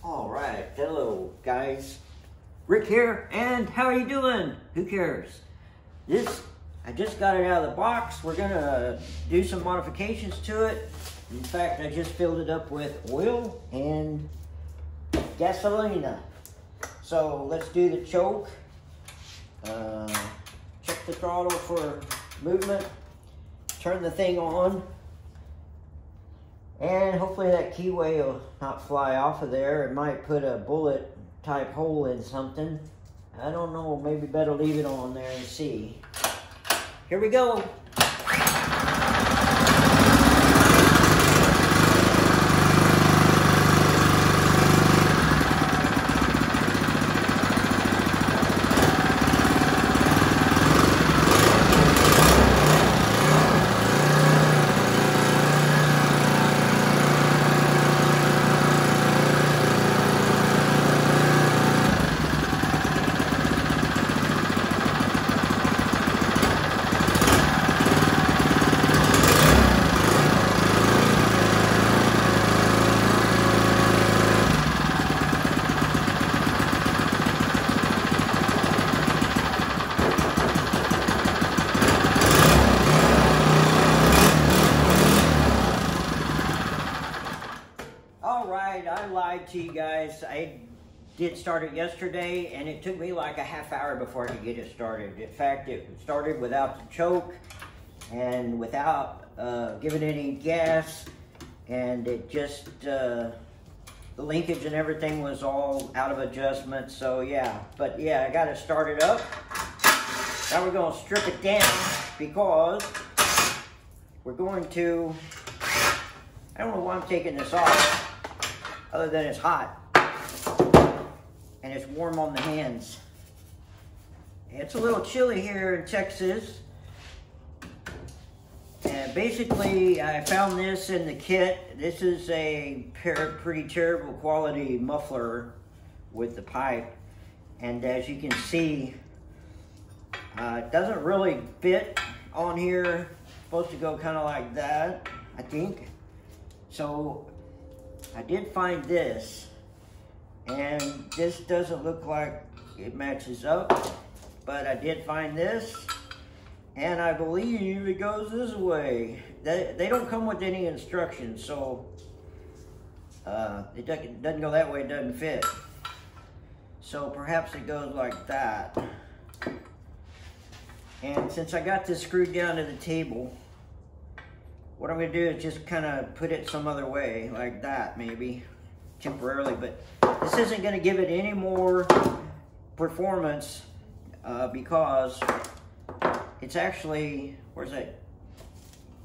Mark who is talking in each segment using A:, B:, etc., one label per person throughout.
A: All right, hello guys. Rick here, and how are you doing? Who cares? I just got it out of the box. We're gonna do some modifications to it. In fact, I just filled it up with oil and gasolina. So let's do the choke. Check the throttle for movement. Turn the thing on. And hopefully that keyway will not fly off of there. It might put a bullet type hole in something. I don't know, maybe better leave it on there and see. Here we go. I lied to you guys. I did start it yesterday, and it took me like a half hour before I could get it started. In fact, it started without the choke and without giving any gas, and it just the linkage and everything was all out of adjustment. So yeah, but yeah, I got it started up. Now we're going to strip it down because we're going to, I don't know why I'm taking this off, other than it's hot and it's warm on the hands. It's a little chilly here in Texas. And basically I found this in the kit. This is a pretty terrible quality muffler with the pipe. And as you can see, it doesn't really fit on here. It's supposed to go kind of like that, I think. So I did find this, and this doesn't look like it matches up, but I did find this, and I believe it goes this way. They don't come with any instructions, so it doesn't go that way, it doesn't fit. So perhaps it goes like that. And since I got this screwed down to the table, what I'm going to do is just kind of put it some other way, like that maybe, temporarily. But this isn't going to give it any more performance because it's actually, where's that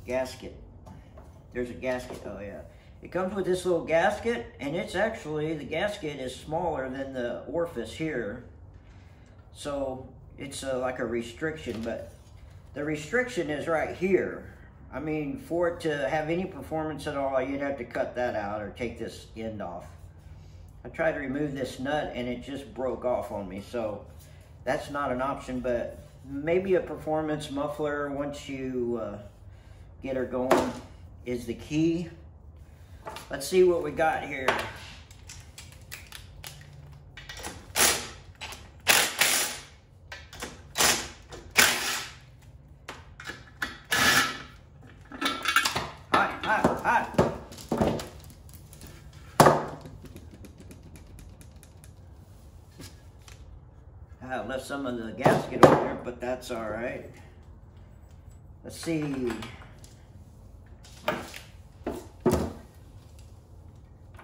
A: gasket? There's a gasket, oh yeah. It comes with this little gasket, and it's actually, the gasket is smaller than the orifice here. So it's like a restriction, but the restriction is right here. I mean, for it to have any performance at all, you'd have to cut that out or take this end off. I tried to remove this nut and it just broke off on me, so that's not an option, but maybe a performance muffler once you get her going is the key. Let's see what we got here. I left some of the gasket over there, but that's all right. Let's see.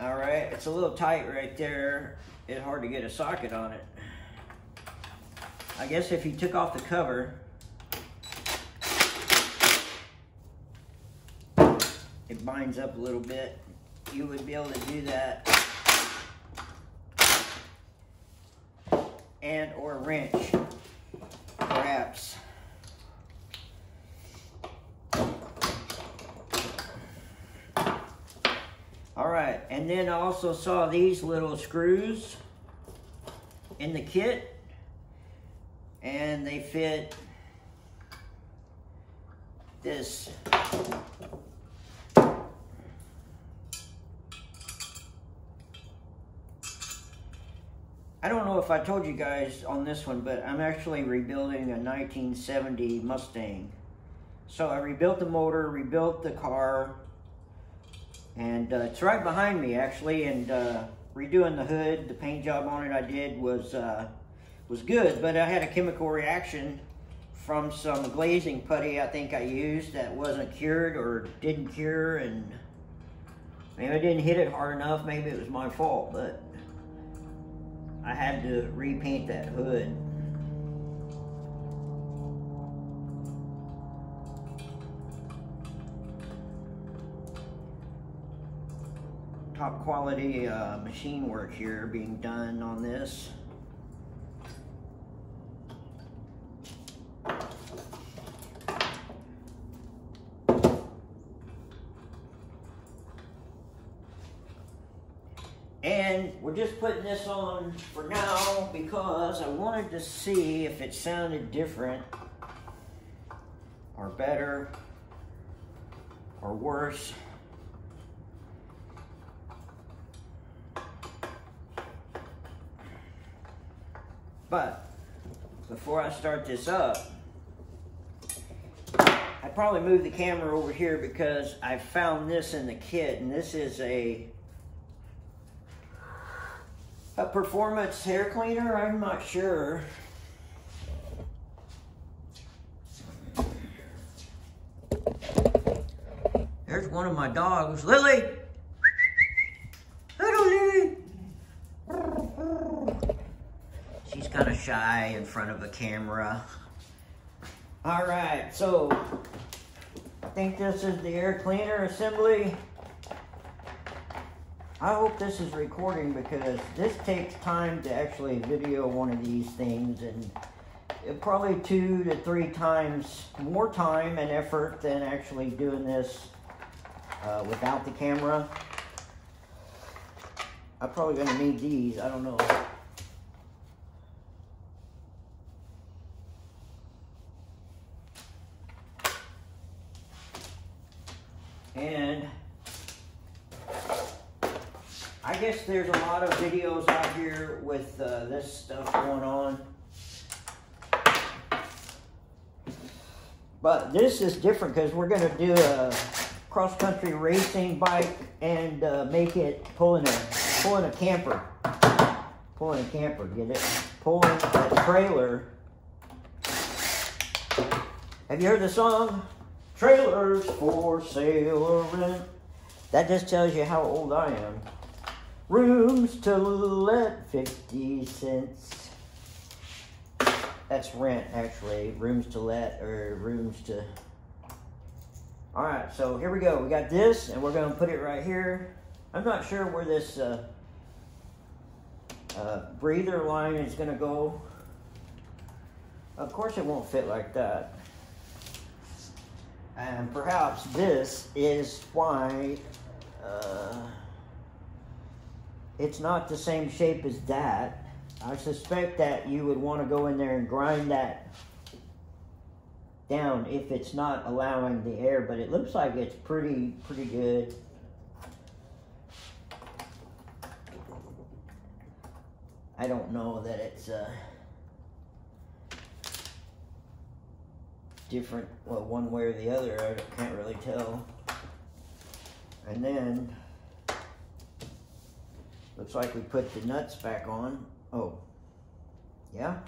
A: All right, it's a little tight right there. It's hard to get a socket on it. I guess if you took off the cover, it binds up a little bit. You would be able to do that. And or a wrench, perhaps. All right, and then I also saw these little screws in the kit, and they fit this. I don't know if I told you guys on this one, but I'm actually rebuilding a 1970 Mustang. So I rebuilt the motor, rebuilt the car, and it's right behind me actually, and redoing the hood, the paint job on it I did was good, but I had a chemical reaction from some glazing putty I think I used that wasn't cured or didn't cure, and maybe I didn't hit it hard enough, maybe it was my fault, but I had to repaint that hood. Top quality machine work here being done on this. And we're just putting this on for now because I wanted to see if it sounded different or better or worse. But before I start this up, I probably move the camera over here because I found this in the kit, and this is a performance hair cleaner. I'm not sure. There's one of my dogs, Lily. Hello, Lily. She's kind of shy in front of a camera. All right, so I think this is the air cleaner assembly. I hope this is recording because this takes time to actually video one of these things, and probably 2 to 3 times more time and effort than actually doing this without the camera. I'm probably gonna need these, I don't know. And I guess there's a lot of videos out here with this stuff going on. But this is different because we're going to do a cross-country racing bike and make it pulling a camper. Pulling a camper, get it? Pulling a trailer. Have you heard the song? Trailers for sale or rent. That just tells you how old I am. Rooms to let, 50 cents. That's rent, actually. Rooms to let, or rooms to... Alright, so here we go. We got this, and we're going to put it right here. I'm not sure where this breather line is going to go. Of course it won't fit like that. And perhaps this is why it's not the same shape as that. I suspect that you would want to go in there and grind that down if it's not allowing the air, but it looks like it's pretty good. I don't know that it's different, well, one way or the other. I can't really tell. And then looks like we put the nuts back on. Oh, yeah.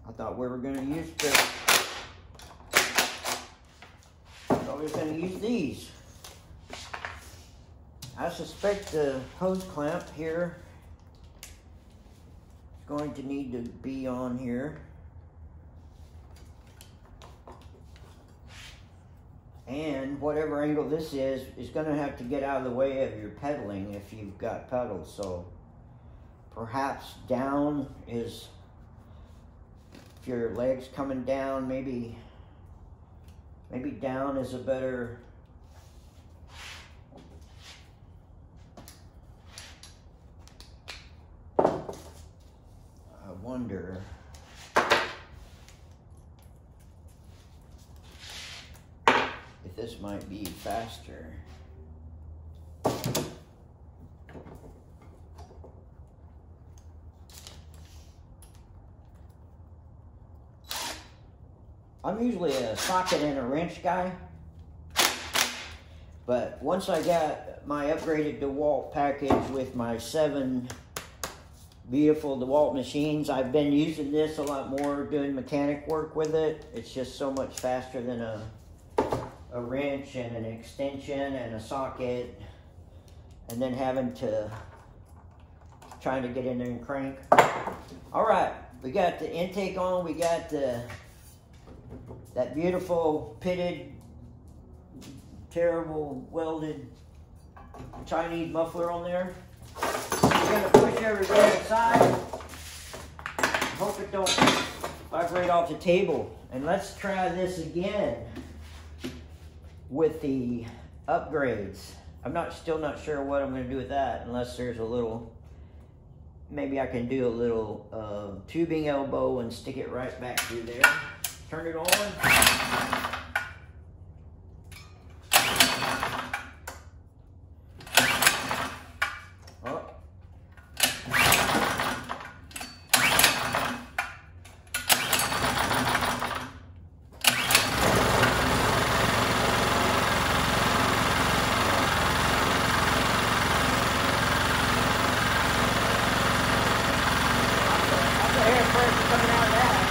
A: I thought we were going to use these. I suspect the hose clamp here is going to need to be on here. And whatever angle this is going to have to get out of the way of your pedaling if you've got pedals. So perhaps down is, if your leg's coming down, maybe down is a better... I wonder... if this might be faster. I'm usually a socket and a wrench guy. But once I got my upgraded DeWalt package with my 7 beautiful DeWalt machines, I've been using this a lot more, doing mechanic work with it. It's just so much faster than a wrench and an extension and a socket, and then having to trying to get in there and crank. All right, we got the intake on. We got that beautiful pitted, terrible welded Chinese muffler on there. We're gonna push everything aside. Hope it don't vibrate off the table. And let's try this again with the upgrades. I'm still not sure what I'm gonna do with that, unless there's a little, maybe I can do a little tubing elbow and stick it right back through there. Turn it on. Coming out of that.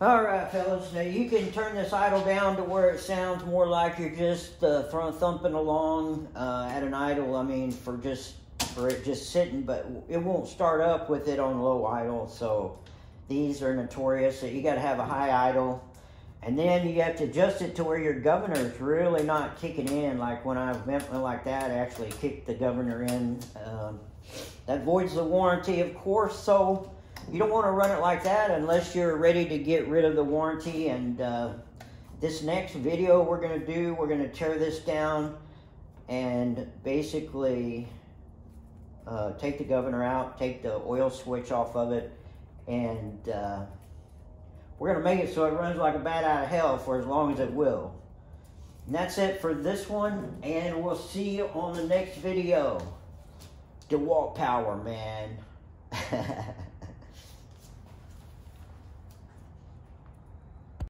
A: Alright fellas, now you can turn this idle down to where it sounds more like you're just thumping along at an idle. I mean, for it just sitting, but it won't start up with it on low idle. So these are notorious. So you got to have a high idle, and then you have to adjust it to where your governor is really not kicking in. Like when I went like that, I actually kicked the governor in. That voids the warranty, of course. So you don't want to run it like that unless you're ready to get rid of the warranty. And this next video we're going to tear this down and basically take the governor out, take the oil switch off of it, and we're going to make it so it runs like a bat out of hell for as long as it will. And that's it for this one, and we'll see you on the next video. DeWalt power, man.